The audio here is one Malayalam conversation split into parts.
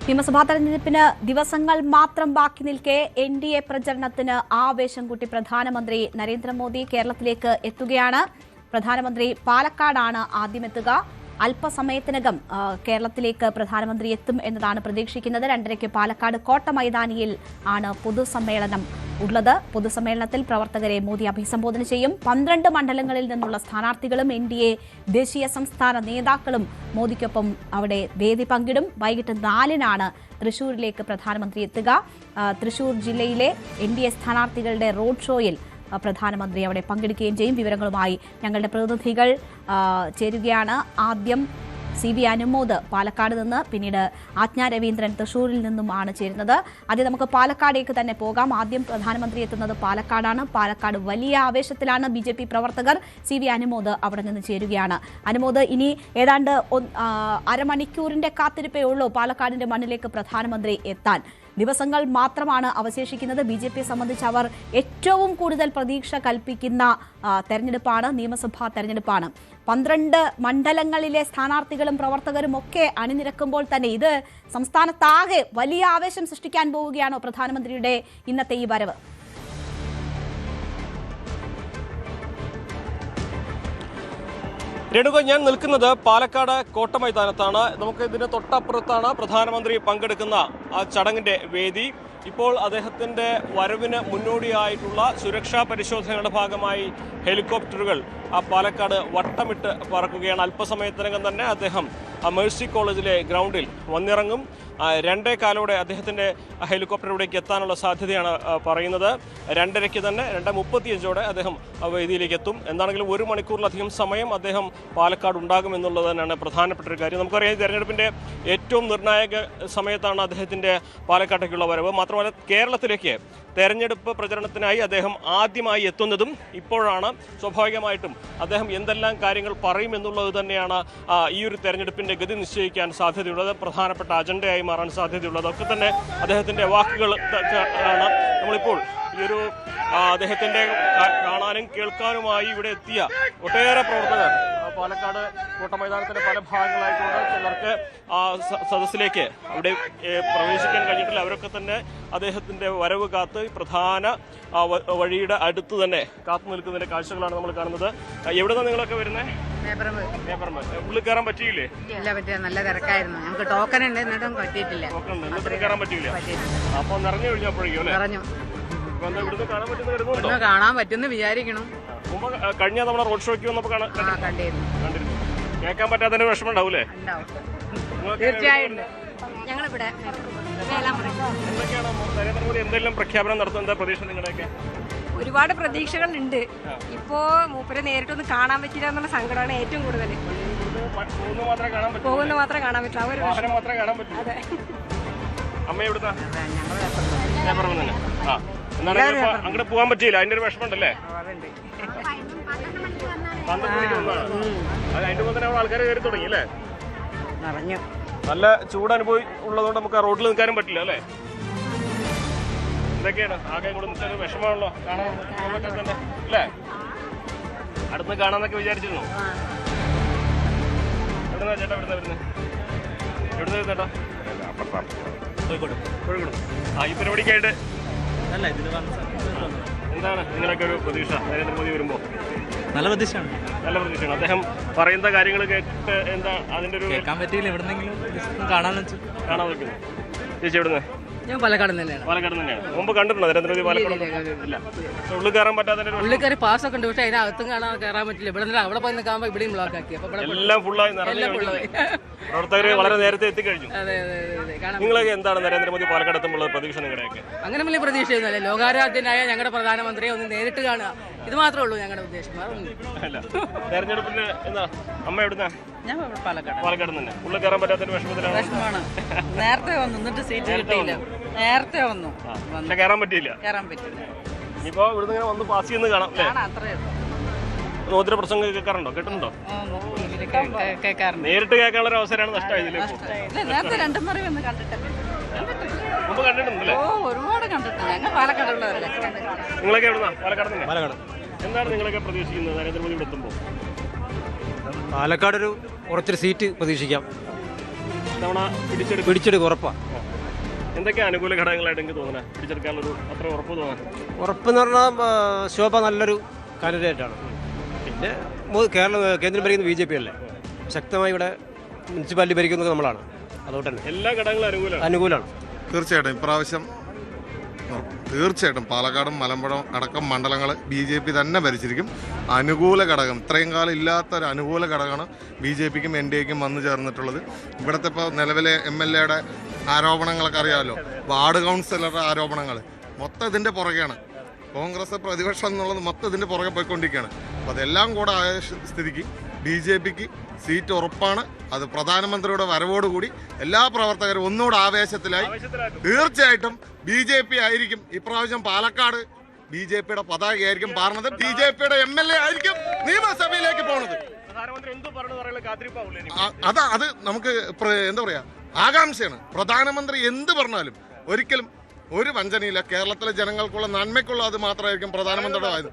നിയമസഭാ തെരഞ്ഞെടുപ്പിന് ദിവസങ്ങൾ മാത്രം ബാക്കി നിൽക്കെ എൻഡിഎ പ്രചരണത്തിന് ആവേശം കൂട്ടി പ്രധാനമന്ത്രി നരേന്ദ്രമോദി കേരളത്തിലേക്ക് എത്തുകയാണ്. പ്രധാനമന്ത്രി പാലക്കാടാണ് ആദ്യമെത്തുക. അല്പസമയത്തിനകം കേരളത്തിലേക്ക് പ്രധാനമന്ത്രി എത്തും എന്നതാണ് പ്രതീക്ഷിക്കുന്നത്. 2:30 പാലക്കാട് കോട്ട മൈതാനിയിൽ ആണ് പൊതുസമ്മേളനം ഉള്ളത്. പൊതുസമ്മേളനത്തിൽ പ്രവർത്തകരെ മോദി അഭിസംബോധന ചെയ്യും. 12 മണ്ഡലങ്ങളിൽ നിന്നുള്ള സ്ഥാനാർത്ഥികളും എൻഡിഎ ദേശീയ സംസ്ഥാന നേതാക്കളും മോദിക്കൊപ്പം അവിടെ വേദി പങ്കിടും. വൈകിട്ട് 4-നാണ് തൃശൂരിലേക്ക് പ്രധാനമന്ത്രി എത്തുക. തൃശൂർ ജില്ലയിലെ എൻഡിഎ സ്ഥാനാർത്ഥികളുടെ റോഡ് ഷോയിൽ പ്രധാനമന്ത്രി അവിടെ പങ്കെടുക്കുകയും ചെയ്യും. വിവരങ്ങളുമായി ഞങ്ങളുടെ പ്രതിനിധികൾ ചേരുകയാണ്. ആദ്യം CB അനുമോദ് പാലക്കാട് നിന്ന്, പിന്നീട് ആജ്ഞ രവീന്ദ്രൻ തൃശൂരിൽ നിന്നുമാണ് ചേരുന്നത്. ആദ്യം നമുക്ക് പാലക്കാടേക്ക് തന്നെ പോകാം. ആദ്യം പ്രധാനമന്ത്രി എത്തുന്നത് പാലക്കാടാണ്. പാലക്കാട് വലിയ ആവേശത്തിലാണ് BJP പ്രവർത്തകർ. CB അനുമോദ് അവിടെ നിന്ന് ചേരുകയാണ്. അനുമോദ്, ഇനി ഏതാണ്ട് അരമണിക്കൂറിന്റെ കാത്തിരിപ്പേ ഉള്ളൂ പാലക്കാടിന്റെ മണ്ണിലേക്ക് പ്രധാനമന്ത്രി എത്താൻ. ദിവസങ്ങൾ മാത്രമാണ് അവശേഷിക്കുന്നത്. BJPയെ സംബന്ധിച്ച് അവർ ഏറ്റവും കൂടുതൽ പ്രതീക്ഷ കൽപ്പിക്കുന്ന തെരഞ്ഞെടുപ്പാണ്, നിയമസഭാ തെരഞ്ഞെടുപ്പാണ്. 12 മണ്ഡലങ്ങളിലെ സ്ഥാനാർത്ഥികളും പ്രവർത്തകരും ഒക്കെ അണിനിരക്കുമ്പോൾ തന്നെ ഇത് സംസ്ഥാനത്താകെ വലിയ ആവേശം സൃഷ്ടിക്കാൻ പോവുകയാണോ പ്രധാനമന്ത്രിയുടെ ഇന്നത്തെ ഈ വരവ്? രേണുക, ഞാൻ നിൽക്കുന്നത് പാലക്കാട് കോട്ട മൈതാനത്താണ്. നമുക്ക് ഇതിന് തൊട്ടപ്പുറത്താണ് പ്രധാനമന്ത്രി പങ്കെടുക്കുന്ന ആ ചടങ്ങിന്റെ വേദി. ഇപ്പോൾ അദ്ദേഹത്തിന്റെ വരവിന് മുന്നോടിയായിട്ടുള്ള സുരക്ഷാ പരിശോധനകളുടെ ഭാഗമായി ഹെലികോപ്റ്ററുകൾ പാലക്കാട് വട്ടമിട്ട് പറക്കുകയാണ്. അല്പസമയത്തിനകം തന്നെ അദ്ദേഹം മേഴ്സി കോളേജിലെ ഗ്രൗണ്ടിൽ വന്നിറങ്ങും. 2:15 അദ്ദേഹത്തിന്റെ ഹെലികോപ്റ്റർ ഇവിടേക്ക് എത്താനുള്ള സാധ്യതയാണ് പറയുന്നത്. 2:30 തന്നെ 2:35 അദ്ദേഹം വേദിയിലേക്ക് എത്തും. എന്താണെങ്കിലും 1 മണിക്കൂറിലധികം സമയം അദ്ദേഹം പാലക്കാട് ഉണ്ടാകും എന്നുള്ളത് തന്നെയാണ് പ്രധാനപ്പെട്ട ഒരു കാര്യം. നമുക്കറിയാം, തെരഞ്ഞെടുപ്പിന്റെ ഏറ്റവും നിർണായക സമയത്താണ് അദ്ദേഹത്തിന്റെ പാലക്കാട്ടേക്കുള്ള വരവ്. മാത്രമല്ല, കേരളത്തിലേക്ക് തെരഞ്ഞെടുപ്പ് പ്രചരണത്തിനായി അദ്ദേഹം ആദ്യമായി എത്തുന്നതും ഇപ്പോഴാണ്. സ്വാഭാവികമായിട്ടും അദ്ദേഹം എന്തെല്ലാം കാര്യങ്ങൾ പറയും എന്നുള്ളത് തന്നെയാണ് ഈ ഒരു തെരഞ്ഞെടുപ്പിന്റെ ഗതി നിശ്ചയിക്കാൻ സാധ്യതയുള്ളത്, പ്രധാനപ്പെട്ട അജണ്ടയായി മാറാൻ സാധ്യതയുള്ളത്. ഒക്കെ തന്നെ അദ്ദേഹത്തിന്റെ വാക്കുകൾ ആണ്. നമ്മളിപ്പോൾ ഈ ഒരു അദ്ദേഹത്തിന്റെ കാണാനും കേൾക്കാനുമായി ഇവിടെ എത്തിയ ഒട്ടേറെ പ്രവർത്തകർ പാലക്കാട് കോട്ട മൈതാനത്തിന്റെ പല ഭാഗങ്ങളായിട്ടുണ്ട്. ചിലർക്ക് സദസ്സിലേക്ക് അവിടെ പ്രവേശിക്കാൻ കഴിഞ്ഞിട്ടില്ല. അവരൊക്കെ തന്നെ അദ്ദേഹത്തിന്റെ വരവ് കാത്ത് പ്രധാന വഴിയുടെ അടുത്ത് തന്നെ കാത്തു നിൽക്കുന്നതിന്റെ കാഴ്ചകളാണ് നമ്മൾ കാണുന്നത്. എവിടുന്നാ നിങ്ങളൊക്കെ വരുന്നത്? ഉള്ളിൽ കയറാൻ പറ്റിയില്ലേ? നല്ല തിരക്കായിരുന്നു. ഞങ്ങൾക്ക് ടോക്കൺ ഉണ്ട്, എന്നിട്ടും പറ്റിയിട്ടില്ല. കയറാൻ പറ്റിയില്ല. അപ്പൊ നിറഞ്ഞു കഴിഞ്ഞപ്പോഴേക്കും അല്ലേ? കാണാൻ പറ്റുമെന്ന് വിചാരിക്കണം. കഴിഞ്ഞ നമ്മുടെ റോഡ് ഷോയ്ക്ക് വന്നപ്പോ കണ്ടിരുന്നു. കേൾക്കാൻ പറ്റാത്തതിന്റെ വിഷമം ഉണ്ടാവൂലേ? തീർച്ചയായും. എന്തൊക്കെയാണ് നരേന്ദ്രമോദി എന്തെല്ലാം പ്രഖ്യാപനം നടത്തുന്ന പ്രതീക്ഷ നിങ്ങളുടെയൊക്കെ? ഒരുപാട് പ്രതീക്ഷകളുണ്ട്. ഇപ്പോ മൂപ്പരെ നേരിട്ടൊന്ന് കാണാൻ പറ്റില്ല എന്നുള്ള സങ്കടമാണ് ഏറ്റവും കൂടുതൽ. പോകുന്ന മാത്രമേ കാണാൻ പറ്റൂ. അതെ. അമ്മ എവിടുന്നാ? അങ്ങോട്ട് പോകാൻ പറ്റിയില്ല, അതിന്റെ ഒരു വിഷമം ഉണ്ടല്ലേ? അതിന്റെ മുതൽ ആൾക്കാർ കയറി തുടങ്ങി അല്ലേ? നല്ല ചൂട് അനുഭവം ഉള്ളതുകൊണ്ട് നമുക്ക് റോഡിൽ നിൽക്കാനും പറ്റില്ല അല്ലേ? എന്തൊക്കെയാണ് ആകെ കൂടെ നിൽക്കാൻ വിഷമമാണല്ലോ കാണാൻ തന്നെ അല്ലേ? അടുത്ത് കാണാന്നൊക്കെ വിചാരിച്ചിരുന്നു. എവിടുന്നാ ചേട്ടാ? എവിടുന്ന ചേട്ടാ? കോഴിക്കോട്. ഈ പരിപാടിക്കായിട്ട് എന്താണ് നിങ്ങളൊക്കെ ഒരു പ്രതീക്ഷ നരേന്ദ്രമോദി വരുമ്പോ? നല്ല പ്രതീക്ഷയാണ്. അദ്ദേഹം പറയുന്ന കാര്യങ്ങൾ കേട്ട് എന്താ അതിന്റെ ഒരു കേൾക്കാൻ പറ്റിയില്ല. എവിടെന്നെങ്കിലും കാണാൻ വെക്കുന്നു. ചേച്ചി എവിടുന്ന്? ഞാൻ പാലക്കാട് തന്നെയാണ്. മുമ്പ് കണ്ടിട്ടുണ്ടോ നരേന്ദ്രമോദി പാലക്കാട്? ഉള്ളിൽ കയറാൻ പറ്റാത്ത ഉള്ളിൽ കയറി പാസ്സൊക്കെ ഉണ്ട്, പക്ഷേ അതിനകത്തും കയറാൻ പറ്റില്ല. ഇവിടെ അവിടെ പോയി നിൽക്കുമ്പോൾ ഇവിടെയും ബ്ലോക്ക് ആക്കി. എല്ലാം ഫുള്ളായി പ്രവർത്തകർ വളരെ നേരത്തെ എത്തിക്കഴിഞ്ഞു. നിങ്ങളൊക്കെ എന്താണ് നരേന്ദ്രമോദി പാലക്കാട് എത്തുമ്പോൾ പ്രതീക്ഷ നിങ്ങളുടെയൊക്കെ? അങ്ങനെ വലിയ പ്രതീക്ഷയൊന്നുമല്ല. ലോകാരാധ്യനായ ഞങ്ങളുടെ പ്രധാനമന്ത്രിയെ ഒന്ന് നേരിട്ട് കാണുക, ഇത് മാത്രമേ ഉള്ളൂ ഞങ്ങളുടെ ഉദ്ദേശം. തെരഞ്ഞെടുപ്പിന് എന്താ അമ്മ എവിടുന്നാ? ഞാൻ പാലക്കാട് തന്നെ. ഉള്ളിൽ കയറാൻ പറ്റാത്ത വിഷമത്തിലാണ്. നേരത്തെ വന്നു, എന്നിട്ട് സീറ്റ് കിട്ടിയില്ല. നേരത്തെ വന്നു, കയറാൻ പറ്റിയില്ല. ഇനിയിപ്പോ ഇവിടുന്ന് ഇങ്ങനെ വന്ന് പാസ് ചെയ്യുന്നത് കാണാം അല്ലേ? മോദിയുടെ പ്രസംഗം കേൾക്കാറുണ്ടോ? കേട്ടിട്ടുണ്ടോ? നേരിട്ട് കേൾക്കാനുള്ള ഒരു അവസരമാണ് നഷ്ടമായതില്ലേ? മുമ്പ് കണ്ടിട്ടുണ്ടല്ലേ? ഒരുപാട് കണ്ടിട്ടുണ്ട്. ഞങ്ങൾ പാലക്കാടുള്ളവരല്ലേ. നിങ്ങളൊക്കെ എവിടുന്നാ? പാലക്കാട് തന്നെ. എന്താണ് നിങ്ങളൊക്കെ പ്രതീക്ഷിക്കുന്നത് നരേന്ദ്രമോദി ഇവിടെ എത്തുമ്പോൾ? പാലക്കാട് ഒരു കുറച്ചൊരു സീറ്റ് പ്രതീക്ഷിക്കാം. തവണ പിടിച്ചെടുക്കും ഉറപ്പാണ്. എന്തൊക്കെ അനുകൂല ഘടകങ്ങളായിട്ട് എനിക്ക് തോന്നുന്നത് പിടിച്ചെടുക്കാനുള്ളൊരു അത്ര ഉറപ്പ് തോന്നാൻ? ഉറപ്പെന്ന് പറഞ്ഞാൽ ശോഭ നല്ലൊരു കാൻഡിഡേറ്റാണ്. പിന്നെ കേന്ദ്രം ഭരിക്കുന്നത് BJP അല്ലേ, ശക്തമായി ഇവിടെ മുനിസിപ്പാലിറ്റി ഭരിക്കുന്നത് നമ്മളാണ്. അതുകൊണ്ട് തന്നെ എല്ലാ ഘടകങ്ങളും അനുകൂലമാണ്. തീർച്ചയായിട്ടും ഇപ്രാവശ്യം തീർച്ചയായിട്ടും പാലക്കാടും മലമ്പുഴം അടക്കം മണ്ഡലങ്ങൾ BJP തന്നെ ഭരിച്ചിരിക്കും. അനുകൂല ഘടകം ഇത്രയും കാലം ഇല്ലാത്തൊരു അനുകൂല ഘടകമാണ് BJPക്കും NDAക്കും വന്നു ചേർന്നിട്ടുള്ളത്. ഇവിടുത്തെ ഇപ്പോൾ നിലവിലെ MLAയുടെ ആരോപണങ്ങളൊക്കെ അറിയാമല്ലോ, വാർഡ് കൗൺസിലറുടെ ആരോപണങ്ങൾ മൊത്തം ഇതിൻ്റെ പുറകെയാണ്. കോൺഗ്രസ് പ്രതിപക്ഷം എന്നുള്ളത് മൊത്തം ഇതിൻ്റെ പുറകെ പോയിക്കൊണ്ടിരിക്കുകയാണ്. അപ്പോൾ അതെല്ലാം കൂടെ ആയ സ്ഥിതിക്ക് BJPക്ക് സീറ്റ് ഉറപ്പാണ്. അത് പ്രധാനമന്ത്രിയുടെ വരവോടുകൂടി എല്ലാ പ്രവർത്തകരും ഒന്നുകൂടെ ആവേശത്തിലായി. തീർച്ചയായിട്ടും BJP ആയിരിക്കും ഇപ്രാവശ്യം പാലക്കാട് BJPയുടെ പതാകയായിരിക്കും പാർന്നത്. BJPയുടെ MLA ആയിരിക്കും നിയമസഭയിലേക്ക് പോണത്. അത് നമുക്ക് എന്താ പറയാ ആകാംക്ഷയാണ്. പ്രധാനമന്ത്രി എന്ത് പറഞ്ഞാലും ഒരിക്കലും ഒരു വഞ്ചനയില്ല. കേരളത്തിലെ ജനങ്ങൾക്കുള്ള നന്മയ്ക്കുള്ള അത് മാത്രമായിരിക്കും പ്രധാനമന്ത്രിയുടെ ആയത്.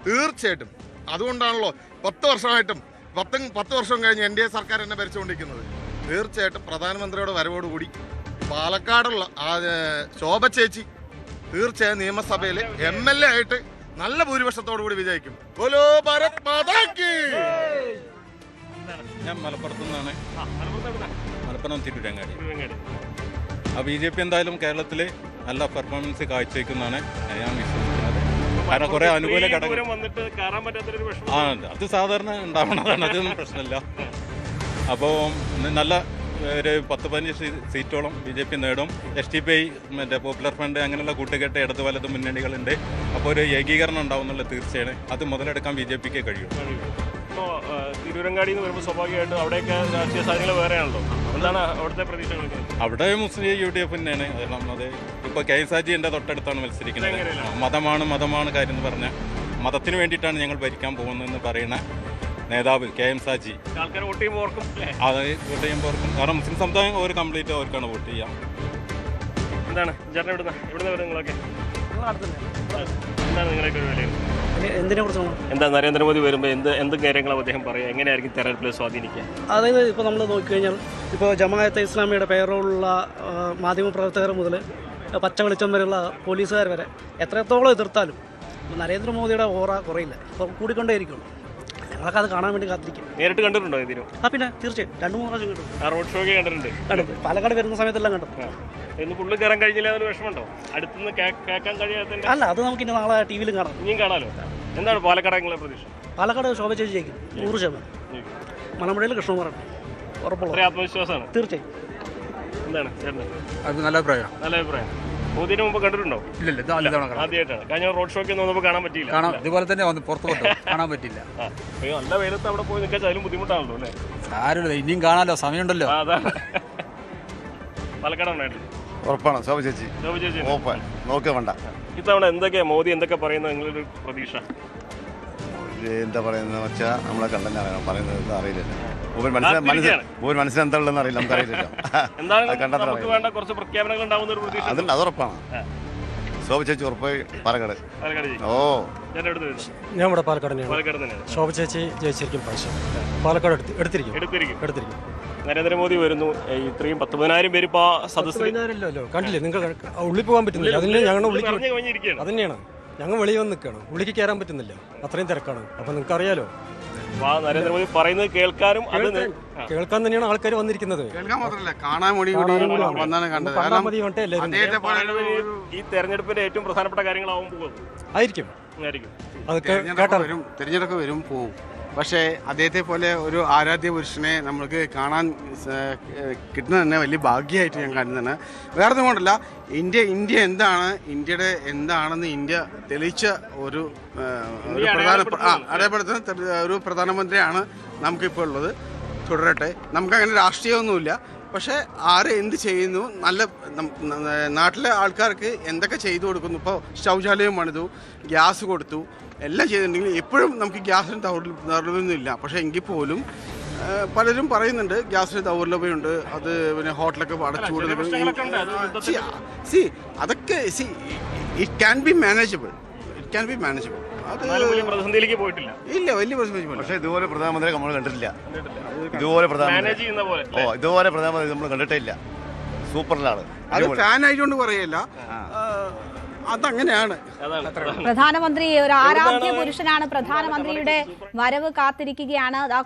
തീർച്ചയായിട്ടും അതുകൊണ്ടാണല്ലോ 10 വർഷമായിട്ടും 10 വർഷം കഴിഞ്ഞ് NDA സർക്കാർ എന്നെ ഭരിച്ചുകൊണ്ടിരിക്കുന്നത്. തീർച്ചയായിട്ടും പ്രധാനമന്ത്രിയുടെ വരവോടുകൂടി പാലക്കാടുള്ള ശോഭ ചേച്ചി തീർച്ചയായും നിയമസഭയിൽ MLA ആയിട്ട് നല്ല ഭൂരിപക്ഷത്തോടു കൂടി വിജയിക്കും. ബോലോ ഭാരത് മാതാ കീ. ഞാൻ മലപ്പുറത്തു നിന്നാണ്. മലപ്പുറം തിരുരങ്ങാടി. ആ BJP എന്തായാലും കേരളത്തിൽ നല്ല പെർഫോമൻസ് കാഴ്ചവെക്കുന്നതാണ് ഞാൻ വിശ്വസിക്കുന്നത്. കാരണം കുറെ അനുകൂല ഘടകം അത് സാധാരണ ഉണ്ടാവുന്നതാണ്, അതൊന്നും പ്രശ്നമില്ല. അപ്പോൾ നല്ല ഒരു 10-15 സീറ്റോളം BJP നേടും. STPI മറ്റേ പോപ്പുലർ ഫ്രണ്ട് അങ്ങനെയുള്ള കൂട്ടുകെട്ട് ഇടത് വലത് മുന്നണികളുണ്ട്. അപ്പോൾ ഒരു ഏകീകരണം ഉണ്ടാവും എന്നുള്ളത് തീർച്ചയാണ്. അത് മുതലെടുക്കാൻ BJPക്ക് കഴിയും. ഇപ്പോൾ തിരൂരങ്ങാടി എന്ന് പറയുമ്പോൾ സ്വാഭാവികമായിട്ടും അവിടെയൊക്കെ രാഷ്ട്രീയ സാധ്യതകൾ വേറെയാണല്ലോ. എന്താണ് അവിടുത്തെ പ്രതീക്ഷകളൊക്കെ? അവിടെ മുസ്ലിം UDF തന്നെയാണ്. അത് ഇപ്പോൾ KSRG തൊട്ടടുത്താണ് മത്സരിക്കുന്നത്. മതമാണ് കാര്യം എന്ന് പറഞ്ഞാൽ മതത്തിന് വേണ്ടിയിട്ടാണ് ഞങ്ങൾ ഭരിക്കാൻ പോകുന്നതെന്ന് പറയുന്ന നേതാവ് KSRG. ആൾക്കാർ വോട്ട് ചെയ്യുമ്പോൾ ഓർക്കും. അത് വോട്ട് ചെയ്യുമ്പോൾ ഓർക്കും. കാരണം മുസ്ലിം സമുദായം ഒരു കംപ്ലീറ്റ് അവർക്കാണ് വോട്ട് ചെയ്യാം. എന്താണ് ചേട്ടൻ എവിടുന്ന നിങ്ങളൊക്കെ എന്താണ് നിങ്ങളൊക്കെ ഒരു വിലയിരുത്തൽ? എന്താ നരേന്ദ്രമോദി വരുമ്പോൾ എന്ത് കാര്യങ്ങളും അദ്ദേഹം പറയുക, എങ്ങനെയായിരിക്കും തെരഞ്ഞെടുപ്പിൽ സ്വാധീനിക്കുക? അതായത് ഇപ്പോൾ നമ്മൾ നോക്കിക്കഴിഞ്ഞാൽ ഇപ്പോൾ ജമാഅത്തെ ഇസ്ലാമിയുടെ പേരുള്ള മാധ്യമപ്രവർത്തകർ മുതൽ പച്ച വെളിച്ചം വരെയുള്ള പോലീസുകാർ വരെ എത്രത്തോളം എതിർത്താലും നരേന്ദ്രമോദിയുടെ ഓറ കുറയില്ല, കൂടിക്കൊണ്ടേയിരിക്കുള്ളൂ. ഞങ്ങളൊക്കെ അത് കാണാൻ വേണ്ടി കാത്തിരിക്കും. നേരിട്ട് കണ്ടിട്ടുണ്ടോ ഇതിനും? പിന്നെ തീർച്ചയായും 2-3 പ്രാവശ്യം കണ്ടു. റോഡ് ഷോ കണ്ടിട്ടുണ്ട്. പാലക്കാട് വരുന്ന സമയത്തെല്ലാം കണ്ടു. ഇന്ന് പുള്ളി കയറാൻ കഴിഞ്ഞില്ല എന്നൊരു വിഷമമുണ്ടോ? അടുത്തുനിന്ന് കേൾക്കാൻ കഴിയാത്തതിന്റെ? അല്ല, അത് നമുക്ക് ഇനി നാളെ TV-യിലും കാണാം. ഇനിയും കാണാലോ. എന്താണ് പാലക്കാട് പ്രതീക്ഷ? പാലക്കാട് ശോഭ ചേച്ചി ജയിക്കും 100%. മലമ്പുഴയിൽ കൃഷ്ണകുമാറാണ് ഉറപ്പുള്ള ആത്മവിശ്വാസമാണ്. തീർച്ചയായും. എന്താണ് ചേട്ടന്? അത് നല്ല അഭിപ്രായം. നല്ല അഭിപ്രായം. മോദിനെ മുമ്പ് കണ്ടിട്ടുണ്ടോ? ഇല്ലല്ലോ, ആദ്യമായിട്ടാണ്. കഴിഞ്ഞ റോഡ് ഷോയ്ക്ക് ഒന്നും കാണാൻ പറ്റിയില്ല. ഇതുപോലെ തന്നെ പുറത്തു കാണാൻ പറ്റില്ല. നല്ല വെയിലത്ത് അവിടെ പോയി നിൽക്കാൻ അതിലും ബുദ്ധിമുട്ടാണല്ലോ അല്ലേ? ആരുമില്ല, ഇനിയും കാണാലോ, സമയമുണ്ടല്ലോ. അതാണ്. പാലക്കാട് ഉണ്ടായിട്ടില്ല. ഉറപ്പാണ് ശോഭ ചേച്ചി. നോക്കുക വേണ്ട. ഇത്തവണ മോദി എന്തൊക്കെ പറയുന്നത് നിങ്ങളൊരു പ്രതീക്ഷ? എന്താ പറയുന്നത് വെച്ചാൽ നമ്മളെ കണ്ടെന്ന് പറയുന്നത് അറിയില്ലല്ലോ. മനസ്സിലെന്താ ഉള്ളതെന്ന് അറിയില്ല, നമുക്കറിയില്ലല്ലോ. വേണ്ട കുറച്ച് പ്രഖ്യാപനങ്ങൾ ഉണ്ടാവുന്ന ഒരു പ്രതീക്ഷ. അത് ഉറപ്പാണ്. ശോഭ ചേച്ചി ഉറപ്പായി പാലക്കാട്. ഓ, ഞാൻ ഇവിടെ പാലക്കാട് തന്നെയാണ്. ശോഭ ചേച്ചി ജയിച്ചിരിക്കും പ്രാവശ്യം. പാലക്കാട് എടുത്തിരിക്കും. നരേന്ദ്രമോദി വരുന്നു. ഇത്രയും 10,000 പേര് ഇപ്പൊ സദസ്സിൽ കണ്ടില്ലേ? നിങ്ങൾ ഉള്ളിൽ പോകാൻ പറ്റുന്നില്ല. അതിന് ഞങ്ങൾ അതന്നെയാണ്, ഞങ്ങൾ വെളിയിൽ വന്ന് നിൽക്കുകയാണ്. ഉള്ളിക്ക് കയറാൻ പറ്റുന്നില്ല, അത്രയും തിരക്കാണ്. അപ്പൊ നിങ്ങൾക്ക് അറിയാലോ, നരേന്ദ്രമോദി പറയുന്നത് കേൾക്കാൻ തന്നെയാണ് ആൾക്കാർ വന്നിരിക്കുന്നത്. ഈ തെരഞ്ഞെടുപ്പിന്റെ ഏറ്റവും പ്രധാനപ്പെട്ട കാര്യങ്ങളാവും പോകുന്നത് ആയിരിക്കും. തെരഞ്ഞെടുപ്പ് വരും പോവും. പക്ഷേ അദ്ദേഹത്തെ പോലെ ഒരു ആരാധ്യ പുരുഷനെ നമ്മൾക്ക് കാണാൻ കിട്ടുന്നത് തന്നെ വലിയ ഭാഗ്യമായിട്ട് ഞാൻ കാണുന്നതാണ്. വേറെ ഒന്നും കൊണ്ടല്ല, ഇന്ത്യ എന്താണെന്ന് ഇന്ത്യ തെളിയിച്ച ഒരു അടയാളപ്പെടുത്തുന്ന ഒരു പ്രധാനമന്ത്രിയാണ് നമുക്കിപ്പോൾ ഉള്ളത്. തുടരട്ടെ. നമുക്കങ്ങനെ രാഷ്ട്രീയമൊന്നുമില്ല. പക്ഷേ ആര് എന്ത് ചെയ്യുന്നു, നല്ല നാട്ടിലെ ആൾക്കാർക്ക് എന്തൊക്കെ ചെയ്തു കൊടുക്കുന്നു. ഇപ്പോൾ ശൗചാലയം പണിതു, ഗ്യാസ് കൊടുത്തു, എല്ലാം ചെയ്തിട്ടുണ്ടെങ്കിൽ എപ്പോഴും നമുക്ക് ഗ്യാസിന് ദൗർലഭ്യമൊന്നുമില്ല. പക്ഷേ എങ്കിൽ പോലും പലരും പറയുന്നുണ്ട് ഗ്യാസിന് ദൗർലഭ്യമുണ്ട്, അത് പിന്നെ ഹോട്ടലൊക്കെ അടച്ചുകൂടുന്നത്. അതൊക്കെ it can be manageable. Can be manageable. അത് എന്നാലും വലിയ പ്രതിസന്ധിയിലേക്ക് പോയിട്ടില്ല. ഇല്ല, വലിയ പ്രതിസന്ധി. പക്ഷേ ഇതുപോലെ പ്രധാനമന്ത്രിയെ നമ്മൾ കണ്ടിട്ടില്ല. ഇതുപോലെ പ്രധാനമന്ത്രി മാനേജ് ചെയ്യുന്ന പോലെ ഇതുപോലെ പ്രധാനമന്ത്രി നമ്മൾ കണ്ടിട്ടേ ഇല്ല. സൂപ്പറിലാണ്. അത് ഫാൻ ആയതുകൊണ്ട് പറയല്ല, അതങ്ങനെയാണ്. പ്രധാനമന്ത്രി ഒരു ആരാധ്യ പുരുഷനാണ്. പ്രധാനമന്ത്രിയുടെ വരവ് കാത്തിരിക്കുകയാണ്.